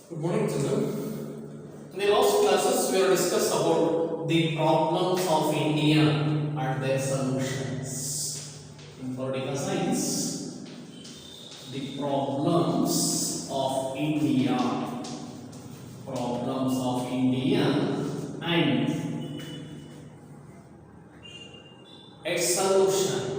Good morning, children. In the last classes, we have discussed about the problems of India and their solutions. In political science, the problems of India and its solution.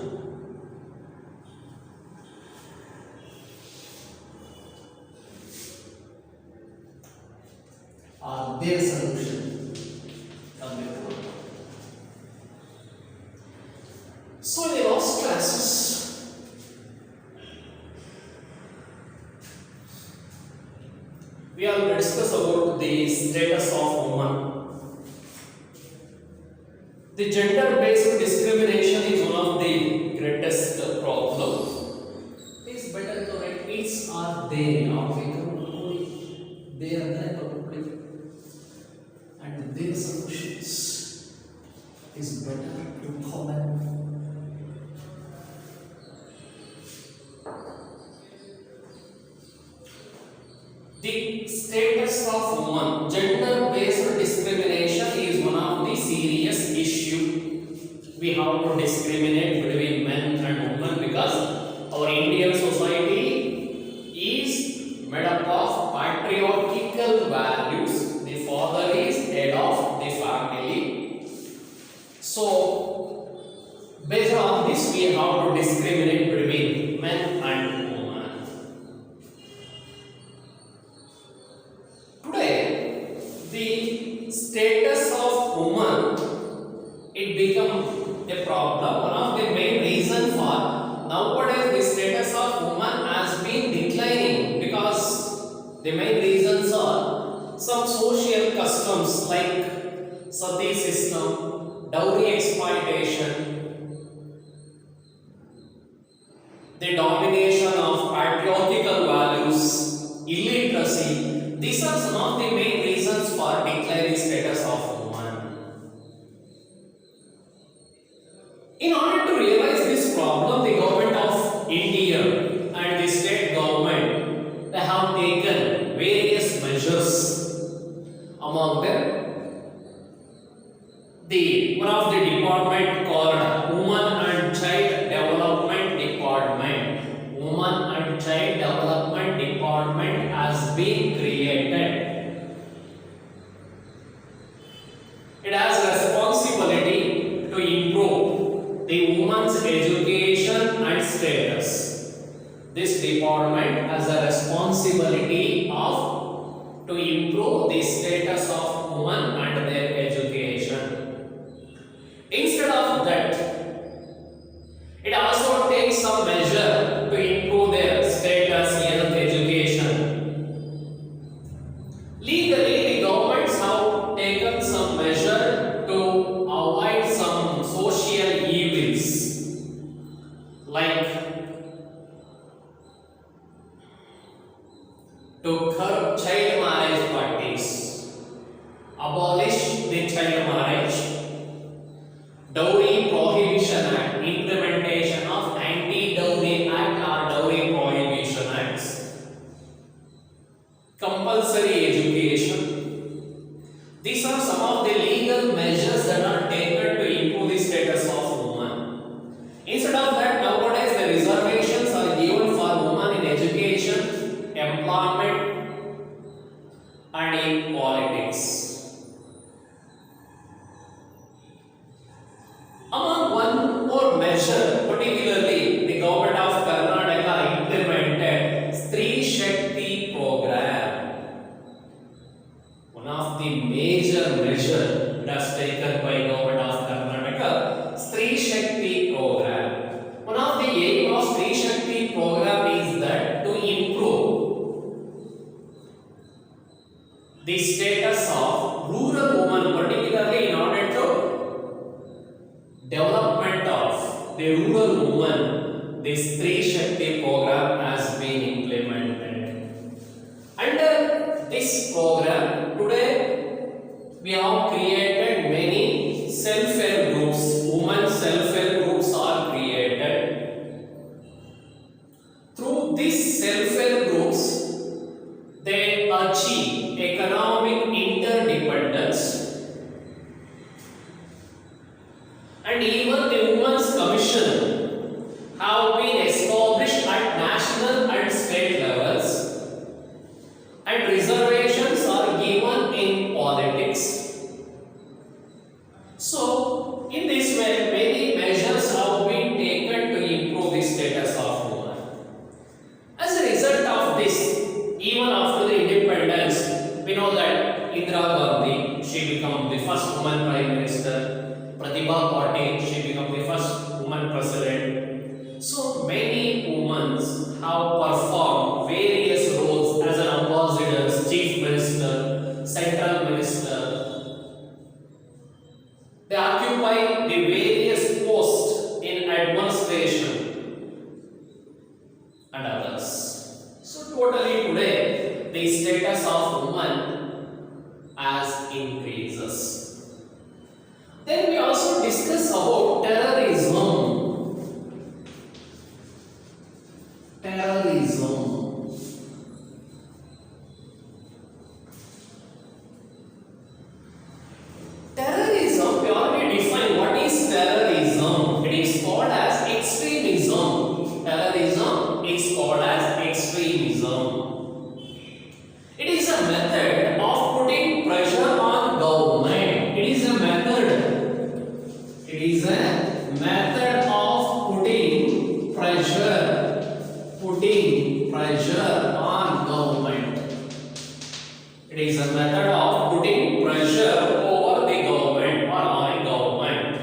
Their solution. So in the last classes, we have discussed about the status of woman. The gender-based discrimination is one of the greatest problems. It is better to write it's or they, or they are there probably, and their solutions is better to comment. The status of woman, gender-based discrimination is one of the serious issue. We have to discriminate between men and women because our Indian society is made up of patriarchal values. The father is head of the family. So, based on this, we have to discriminate between men and women. Today, the status of woman, it become a problem. One of the main reasons for nowadays the status of woman has been declining because the main reasons are some social customs like sati system, dowry exploitation, the domination of patriarchal values, illiteracy. These are some of the main reasons for declining status of woman. In order to realize this problem, the government of India and the state government, they have taken various measures. Among them, one of the department called Women and Child Development Department. Women and Child Development Department has been created. It has responsibility to improve the woman's education and status. This department has a responsibility of to improve the status of women and their education. Instead of that, it also takes some measure to improve their status and education. Legally, the governments have taken some measure to avoid some social evils like to curb child marriage parties, abolish the child marriage, Dowry Prohibition Act, implementation of Anti-Dowry Act or Dowry Prohibition Acts, compulsory education. These are some of the legal measures that are taken to improve the status of women. Instead of that, nowadays the reservations are given for women in education, employment, and in politics. Among one more measure, particularly the government of Karnataka implemented Stree Shakti program. One of the major measures that was taken by government of Karnataka, Stree Shakti program. One of the aim of Stree Shakti program is that to improve the status of rural women, particularly in order to development of the rural woman. This Stree Shakti program has been implemented. Under this program, today we have created many self-help groups. Women self-help groups are created. Through these self-help groups, they achieve commission have been established at national and state levels, and reservations are given in politics. So, in this way, many measures have been taken to improve the status of women. As a result of this, even after the independence, we know that Indira Gandhi, she became the first woman prime minister. Pratibha Patil, she became the first woman president. So many women have performed various roles as an ambassador, chief minister, central minister. They occupy the various posts in administration and others. So totally today, the status of woman has increases. Then we also discuss about terrorism. Terrorism. Terrorism, we already define what is terrorism. It is called as extremism. Terrorism is called as extremism. It is a method of putting pressure on government. It is a method. It is a method of putting pressure on government. It is a method of putting pressure over the government or on government.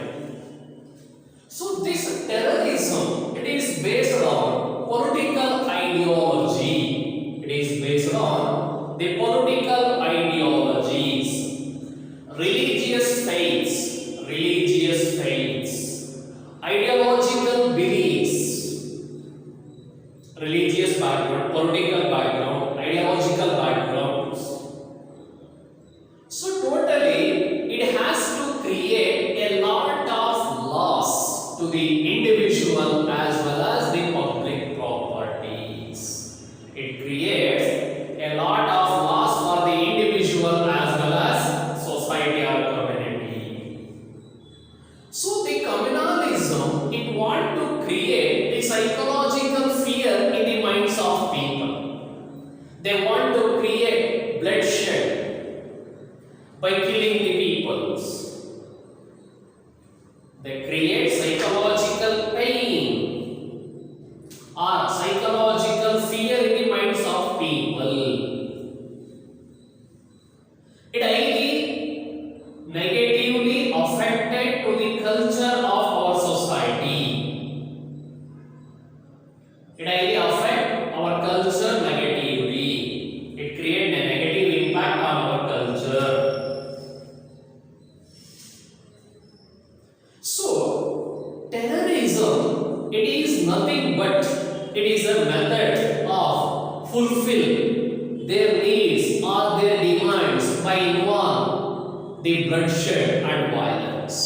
So this terrorism, it is based on political ideology. It is based on the political ideologies, religious faiths, ideological beliefs, religious background, political background, ideological backgrounds. So totally, it has to create a lot of loss to the individual as well as the public properties. It creates a lot of loss for the individual as well as society or community. So the communalism, it wants to create the psychological fear in the minds of people. They want to create bloodshed by killing the peoples. They create psychological pain or psychological fear in the minds of people. It highly negatively affected to the culture of our society. It highly affects our culture negatively. It creates a negative impact on our culture. So, terrorism, it is nothing but it is a method of fulfill their needs or their demands by involving the bloodshed and violence.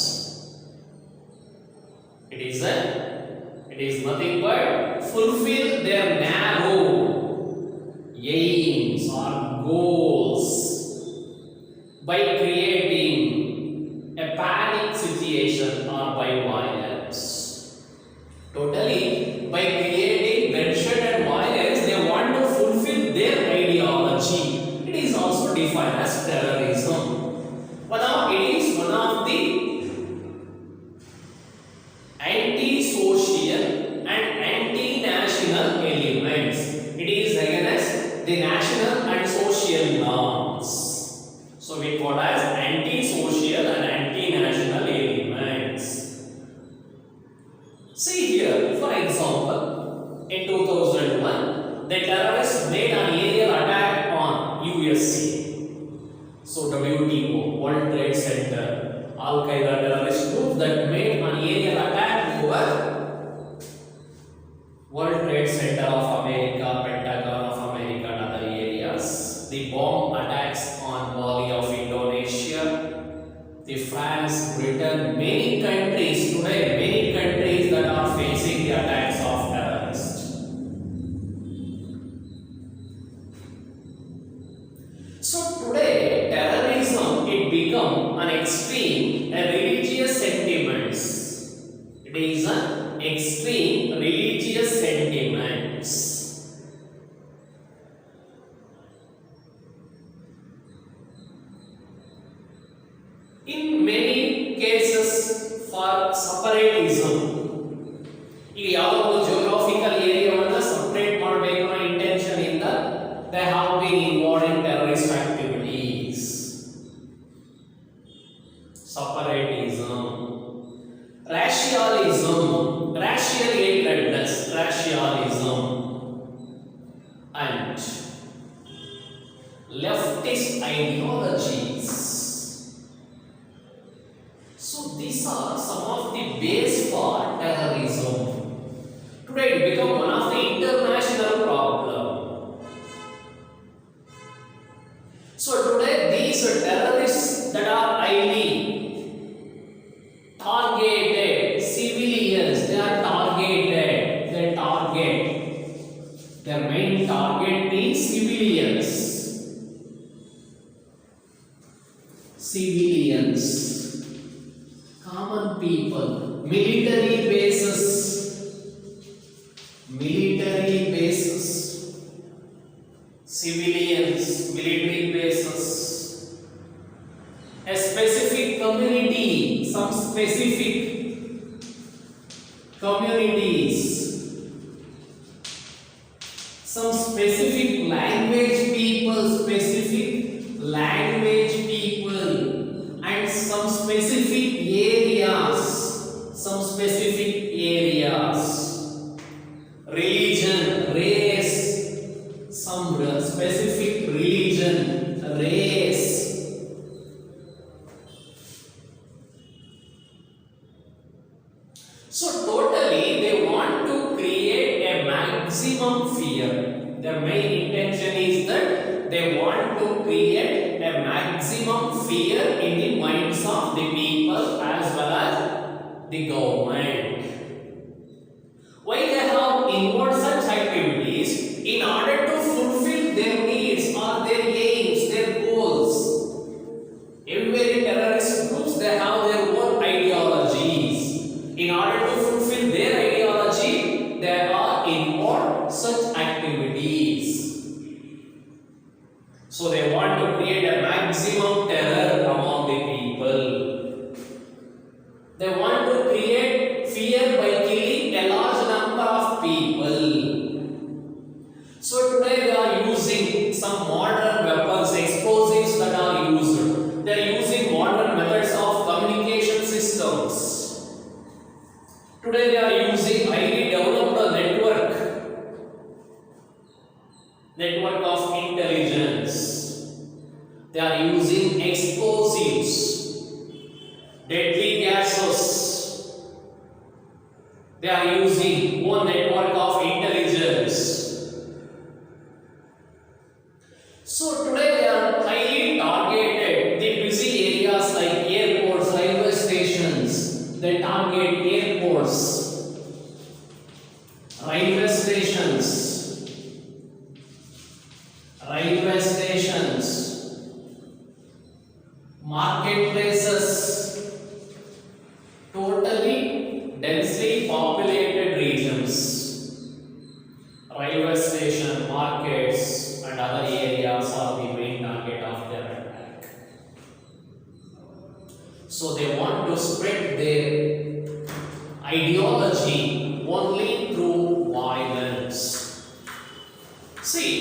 It is nothing but fulfill their narrow aims or goals by creating a panic situation or by violence. Totally, by creating bloodshed and violence, they want to fulfill their ideology. It is also defined as terrorism. But now it is one of the anti-social and anti-national elements. It is against the national and social norms. So we call as anti-social and anti-national elements. See here, for example, in 2001, the terrorists made an aerial attack on USA. So WTO, World Trade Center, Al-Qaeda terrorist group that made an aerial attack over World Trade Center of America, Pentagon of America and other areas. The bomb attacks on Bali of Indonesia, the France, Britain, many countries today, many countries that are facing the attacks of terrorists. So today, terrorism, it become an extreme, a religious Reason, extreme religious sentiments. In many cases for separatism, ಈಗ ಯಾವುದೋ ಒಂದು geographical ಏರಿಯಾವನ್ನ separate ಮಾಡಬೇಕು ಅನ್ನೋ intention ಇಂದ they have been involved in terrorist activities. Separatism, racialism, racial hatredness, racialism, and leftist ideologies. So these are some of the base for terrorism. Today it become one of the international problem. So today these terrorists that are highly targeted civilians, they are targeted, they target, their main target is civilians. Civilians, common people, military bases, civilians, military bases, a specific community, some specific communities, some specific language people, and some specific areas, religion, race, some specific religion, race. So totally they want to create a maximum fear. Their main intention is that they want to create a maximum fear in the minds of the people as well as the government. Why they have involved such activities? In order to fulfill their needs or their aims, their goals. Every terrorist groups, they have their own ideologies. In order to fulfill their ideology, they are involved such activities. So they want to create a maximum terror among the people. They want to create fear by killing a large number of people. So today they are using some modern weapons, explosives that are used. They are using modern methods of communication systems. Today they are using highly developed network of intelligence. They are using explosives, deadly gases. They are using one network of intelligence. So today they are highly targeted the busy areas like airports, railway stations. They target airports, railway stations, marketplaces, totally densely populated regions, railway station, markets and other areas are the main target of their attack. So they want to spread their ideology only through violence. See,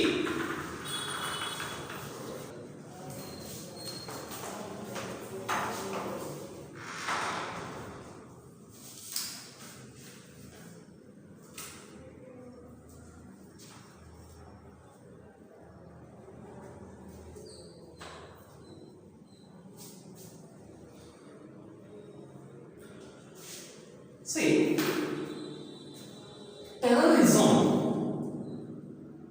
terrorism.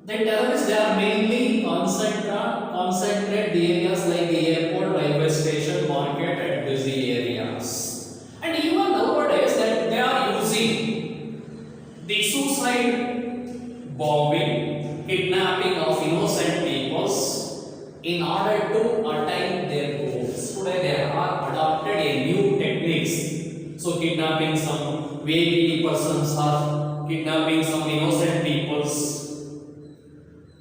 The terrorists, they are mainly concentrate the areas like the airport, railway station, market and busy areas. And even nowadays that they are using the suicide bombing, kidnapping of innocent people in order to attain their goals. Today they have adopted a new techniques. So kidnapping some VIPD persons are kidnapping some innocent peoples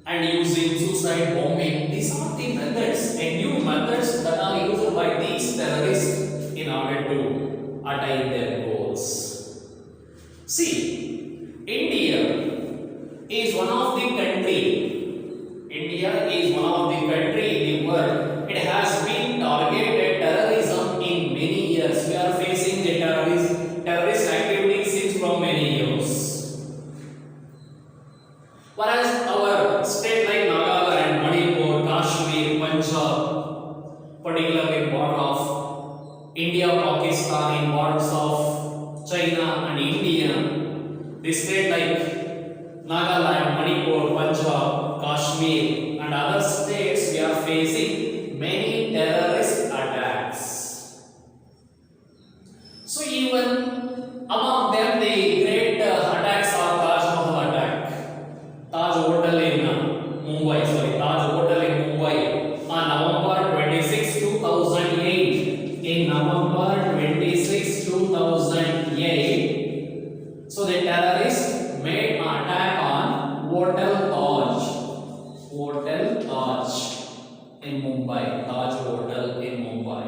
and using suicide bombing. These are the methods and new methods that are used by these terrorists in order to attain their goals. See, India is one of the country. India is one of the country in the world. It has been targeted terrorism in many years. We are facing the terrorist activities since from many years. Whereas our state like Nagaland, Manipur, Kashmir, Punjab, particularly border of India, Pakistan, in borders of China and India, the state like Nagaland, Manipur, Punjab, Kashmir and other states, we are facing many terrorist attacks. So even among them the great attacks are Taj Mahal attack, Taj Hotel in Taj Hotel in Mumbai on November 26, 2008. In November 26, 2008, so the terrorists made an attack on Hotel Taj in Mumbai, Taj Hotel in Mumbai.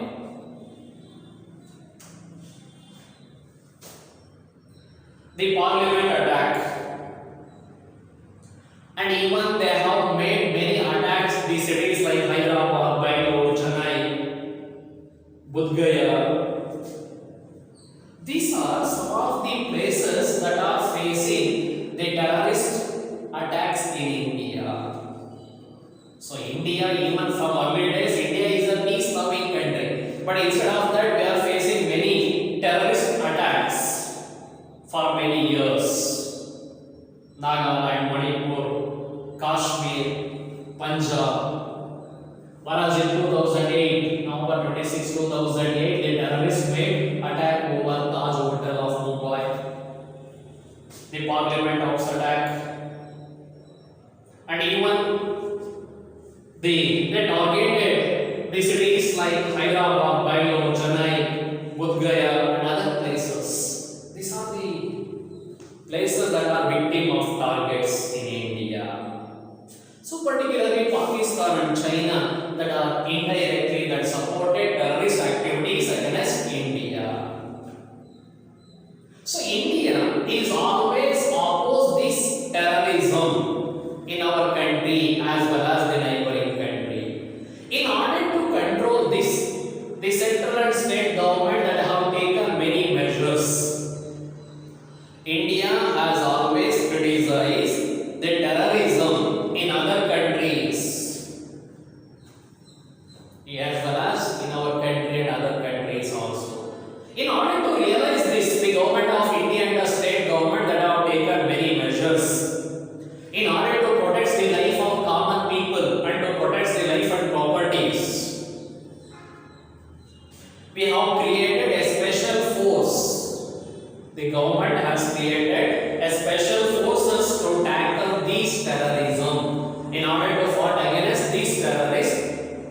The parliament attack, and even they have made many attacks the cities like Hyderabad, Bangalore, Chennai, Bodh Gaya. These are some of the places that are facing the terrorist attacks in India. So India, even from early days, India is a peace-loving country. But instead of that, we are facing many terrorist attacks for many years. Nagaland, Manipur, Kashmir, Punjab. Whereas in 2008, November 26, 2008, the terrorists made attack over Taj Hotel of Mumbai. The Parliament House attack. And even they targeted the cities like Hyderabad, Bangalore, Chennai, Bodh Gaya and other places. These are the places that are victim of targets in India. So particularly Pakistan and China that are indirectly that supported terrorist activities against India. So India is always opposed this terrorism in our country as well as the neighboring country. In order to control this, the central and state government that have taken many measures. India has always criticized the terrorism in other countries, as well as in our country and other countries also. In order to realize this, the government of India and the state government that have taken many measures in order to protect the life of common people and to protect the life and properties. We have created a special force. The government has created a special forces to tackle these terrorism. In order to fight against these terrorists,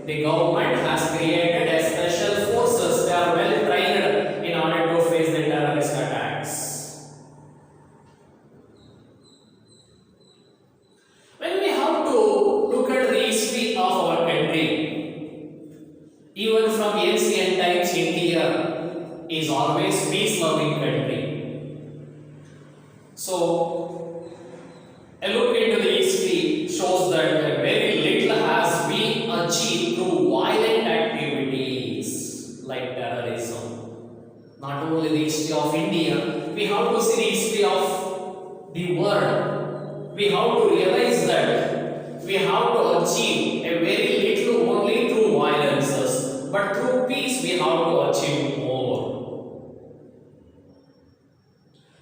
the government has created a special forces. They are well trained in order to face the terrorist attacks. When we have to look at the history of our country, even from ancient times, India is always peace-loving country. So, a look into the history shows that very little has been achieved through violent activities like terrorism. Not only the history of India, we have to see the history of the world. We have to realize that we have to achieve a very little only through violences, but through peace we have to achieve more.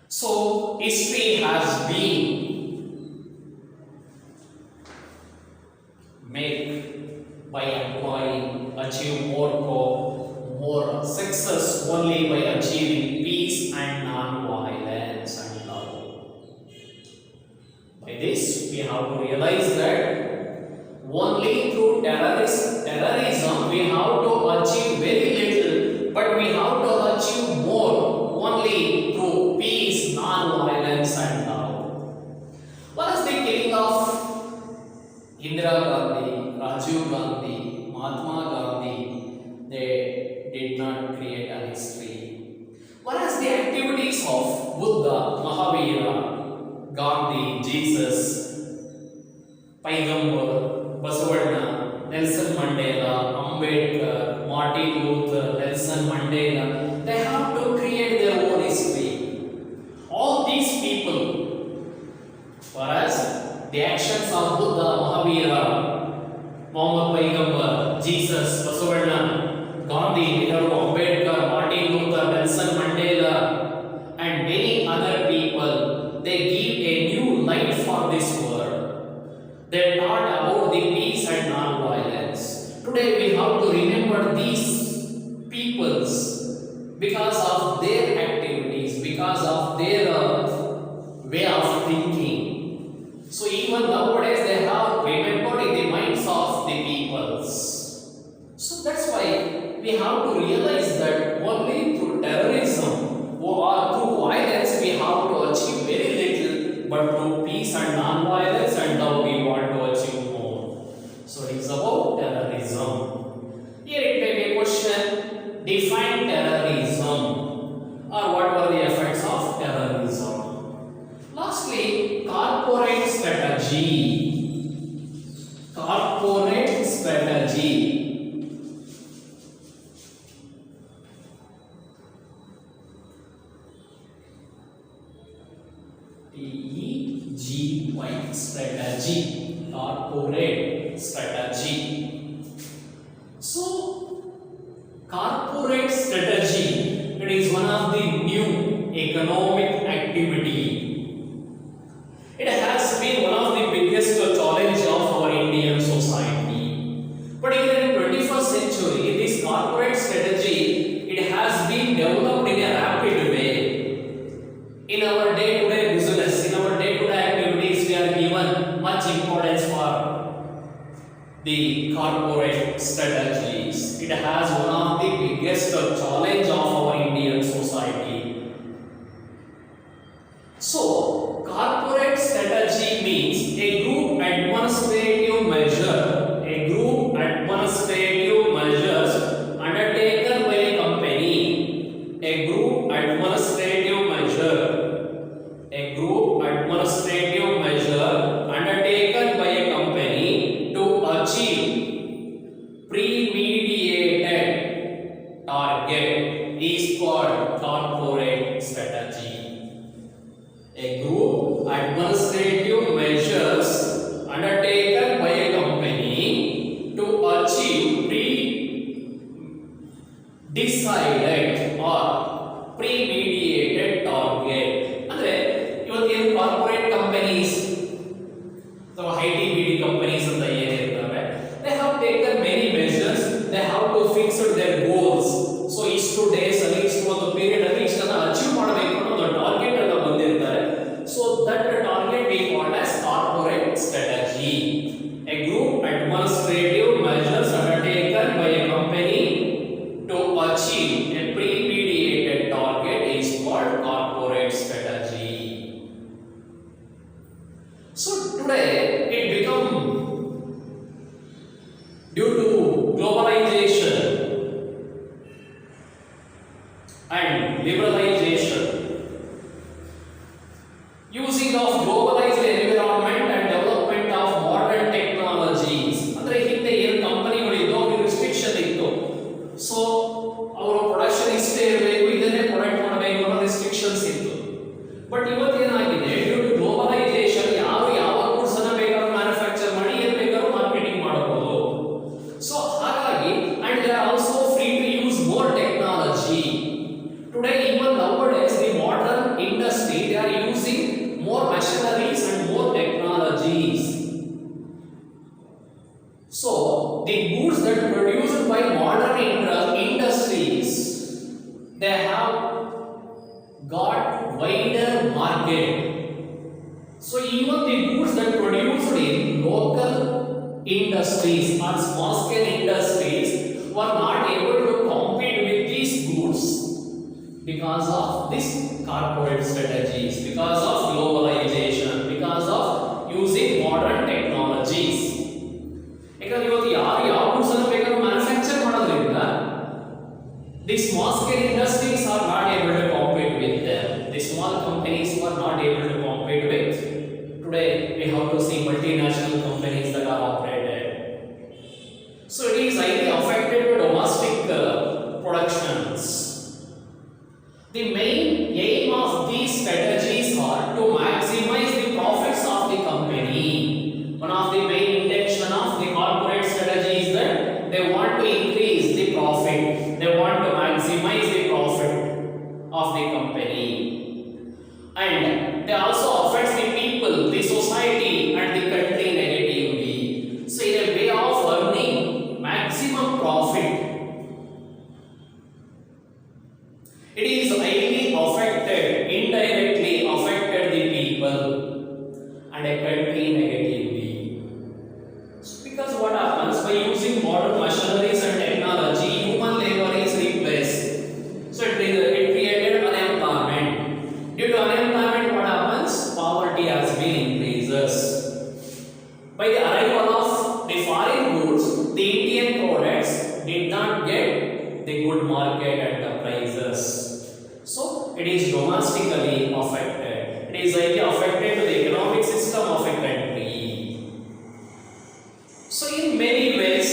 So history has been made by employing, achieve more success only by achieving peace and non-violence and love. By this, we have to realize that only through terrorism we have to achieve very little, but we have to achieve more only through peace Gandhi, Jesus, Paigambar, Basavanna, Nelson Mandela, Ambedkar, Martin Luther, Nelson Mandela, they have to create their own history. All these people, for us, the actions of Buddha, Mahavira, Muhammad Paigambar, Jesus, Basavanna, Gandhi, Nehru, Ambedkar, Martin Luther, Nelson Mandela, and many other people, they give a new light for this world. They taught about the peace and non-violence. Today we have to remember these peoples because of their activities, because of their way of thinking. So even nowadays they have remembered in the minds of the peoples. So that's why we have to realize that only through terrorism or through violence we have to achieve very little, but through peace and non-violence and now we want to achieve more. So it is about terrorism. Here it may be a question: define terrorism, or what were the effects of terrorism. Lastly, corporate strategy. Corporate strategy. TEGY, strategy, corporate strategy. So, corporate strategy, it is one of the new economic activity. It has been one of the biggest challenge of our Indian society. But even in 21st century, this corporate strategy, it has been developed in a rapid way. In our day-to-day business, in our day-to-day activities, we are given much importance for the corporate strategies. It has one of the biggest challenge of our Indian society. So, corporate strategy means a group administrative measure, measures undertaken by a company, a group administrative measure undertaken by a company to achieve premeditated target is called corporate strategy. A group administrative measures undertaken by a company to achieve pre-decided or premeditated target. Andre ಇವತ್ತೇನು corporate companies ಅಥವಾ IT-BD companies ಅಂತ ಏನಿರ್ತವೆ, they have taken many measures, they have to fix their goals. So ಇಷ್ಟು days ಅಲ್ಲಿ ಇಷ್ಟು ಒಂದು period ಅಲ್ಲಿ ಇಷ್ಟನ್ನ achieve ಮಾಡಬೇಕು ಅನ್ನೋ ಟಾರ್ಗೆಟ್ ಅನ್ನ ಬಂದಿರ್ತಾರೆ. So that target we call as corporate strategy. A group administrative measures undertaken by a company to achieve a premeditated target is called corporate strategy. So today it become, due to globalization and liberalization, using of globalized environment and development of modern technologies. ಅಂದ್ರೆ ಹಿಂದೆ ಏನು ಕಂಪನಿಗಳಿದ್ದು ಅವ್ರಿಗೆ restriction ಇತ್ತು. So ಅವರ production ಇಷ್ಟೇ ಇರಬೇಕು, ಇದನ್ನೇ product ಮಾಡಬೇಕು ಅನ್ನೋ ರಿಸ್ಟ್ರಿಕ್ಷನ್ಸ್ ಇತ್ತು. ಬಟ್ ಇವತ್ತು ಏನಾಗಿದೆ, ಡ್ಯೂ ಟು ಗ್ಲೋಬಲೈಸೇಷನ್ ಯಾರು ಯಾವ ಗೂಡ್ಸ್ ಅನ್ನ ಬೇಕಾದ್ರೂ ಮ್ಯಾನುಫ್ಯಾಕ್ಚರ್ ಮಾಡಿ ಏನು ಬೇಕಾದ್ರೂ ಮಾರ್ಕೆಟಿಂಗ್ ಮಾಡಬಹುದು. ಸೊ ಹಾಗಾಗಿ and they are also free to use more technology. Today even nowadays the modern industry, they are using more machineries and more technologies. So the goods that produced by modern industries, they have got wider market. So even the goods that produced in local industries or small scale industries were not able to compete with these goods because of this corporate strategies, because of globalization, because of using modern technologies. ಯಾಕಂದ್ರೆ ಇವತ್ತು ಯಾರು ಯಾವ goods ಅನ್ನು ಬೇಕಾದ್ರೂ manufacture ಮಾಡೋದ್ರಿಂದ the small scale industries are not able to compete with them. The small companies were not able to compete with to see multinational companies that are operated. So it is highly affected to domestic productions. The main aim of these strategies are to maximize the profits of the company. One of the main intention of the corporate strategy is that they want to increase the profit. They want to maximize the profit of the company. And they also affect the people, the society and the country negatively. So in a way of earning maximum profit, it is highly affected, indirectly affected the people and a country negatively. So because what happens by using modern machineries and technology, human labor is replaced. So it created unemployment. Due to unemployment, what happens? Poverty has been increases. By the arrival of the foreign goods, the Indian products did not get the good market at the prices. So it is domestically affected. It is highly affected to the economic system of a country. So in many ways,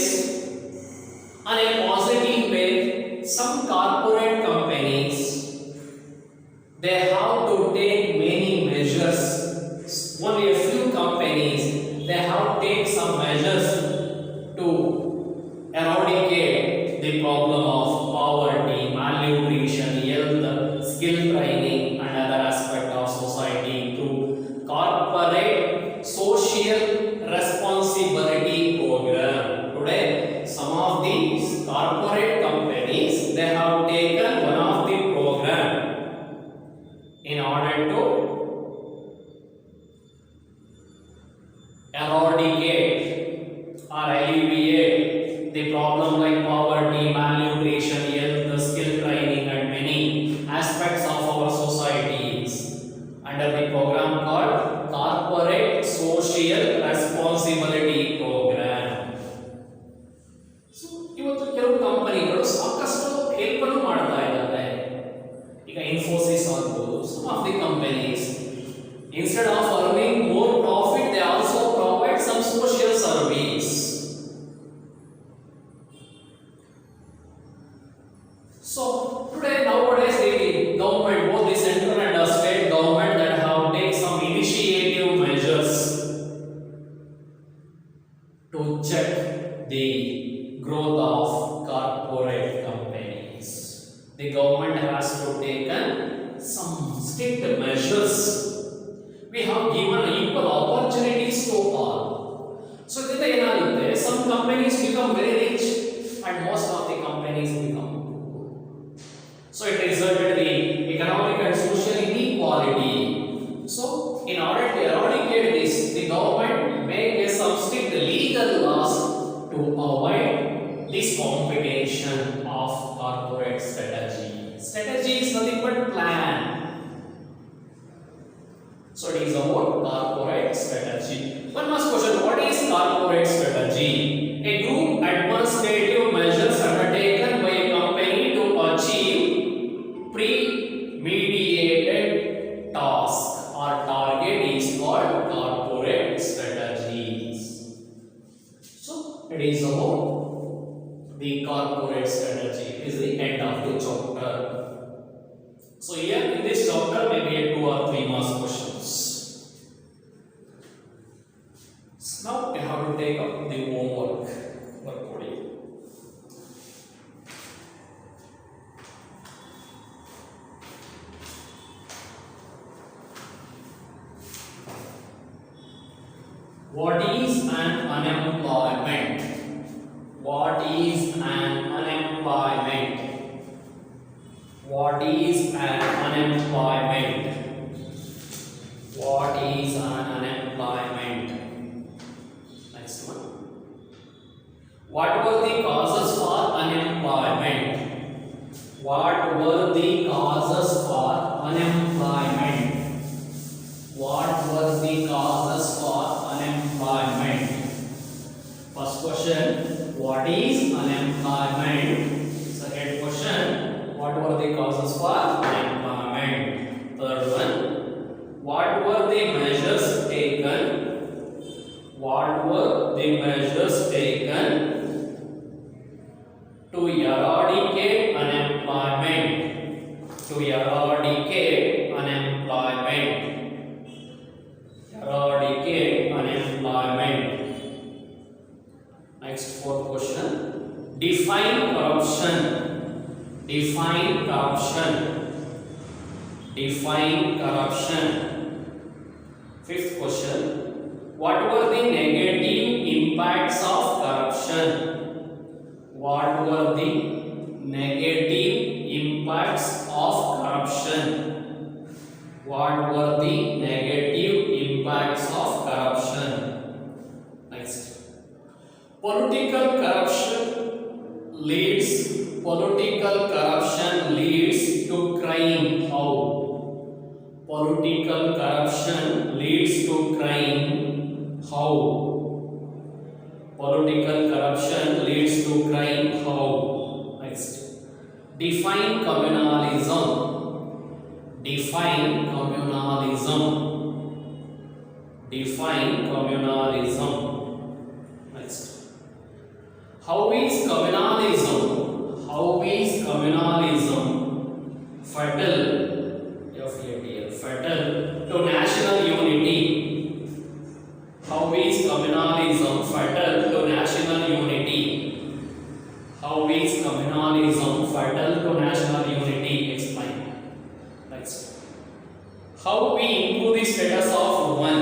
on a positive way, some corporate companies, they have to take many measures. Only a few companies, they have to take some measures to eradicate the problem of poverty, malnutrition, health, skill training and other aspects of society through corporate social responsibility program. Today, some of these corporate companies, they have taken one of the program in order to eradicate or alleviate the problem like poverty, malnutrition, health, skill training and many aspects of our societies under the program called Corporate Social Responsibility Program. So, ಇವತ್ತು ಕೆಲವು ಕಂಪನಿಗಳು ಸಾಕಷ್ಟು help ಅನ್ನು ಮಾಡ್ತಾ ಇದ್ದಾರೆ. ಈಗ ಇನ್ಫೋಸಿಸ್ ಆಗ್ಬೋದು, some of the companies, instead of earning more profit, they also provide some social service. So today nowadays the government, both the central and the state government, that have taken some initiative measures to check the growth of corporate companies. The government has to take some strict measures. We have given equal opportunities to all. So ಇದರಿಂದ ಏನಾಗುತ್ತೆ, some companies become very rich and most of the companies become poor. So it resulted in the economic and social inequality. So in order to eradicate this, the government make some strict legal laws to avoid this competition of corporate strategy. Strategy is nothing but plan. So it is about corporate strategy. One last question: what is corporate strategy? A group administrative measures undertaken by a company to achieve pre-mediated task or target is called corporate strategies. So it is about the corporate strategy. It is the end of the chapter. So here in this chapter, maybe 2 or 3 more questions. So now we have to take up the homework. What is an unemployment? What is an unemployment? What is an unemployment? What is an unemployment? Next one. What were the causes for unemployment? What were the causes for unemployment? What were the causes for unemployment? First question, what is unemployment? Second question, what were the causes for unemployment? Third one, what were the measures taken the measures taken to eradicate unemployment. To eradicate unemployment. Eradicate unemployment. Next, fourth question. Define corruption. Define corruption. Define corruption. Fifth question. What were the negative impacts of corruption? What were the negative impacts of corruption? What were the negative impacts of corruption? Next. Political corruption leads to crime. How? Political corruption leads to crime. How? Political corruption leads to crime. How? Next. Define communalism. Define communalism. Define communalism. Next. How is communalism? How is communalism fatal? Fatal to national unity. How is communalism fatal to national unity? How is communalism fatal to national unity? Explain. Next. How we improve the status of woman?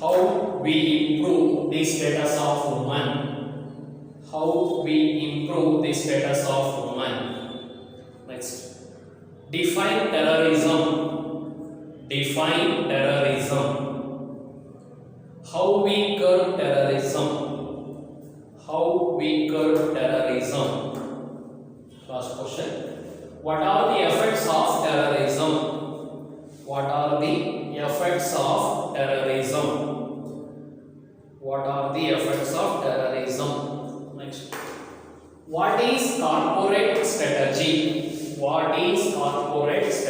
How we improve the status of woman? How we improve the status of woman? Next. Define terrorism. Define terrorism. How we curb terrorism? How we curb terrorism? Last question. What are the effects of terrorism? What are the effects of terrorism? What are the effects of terrorism? Next. What is corporate strategy? What is corporate strategy?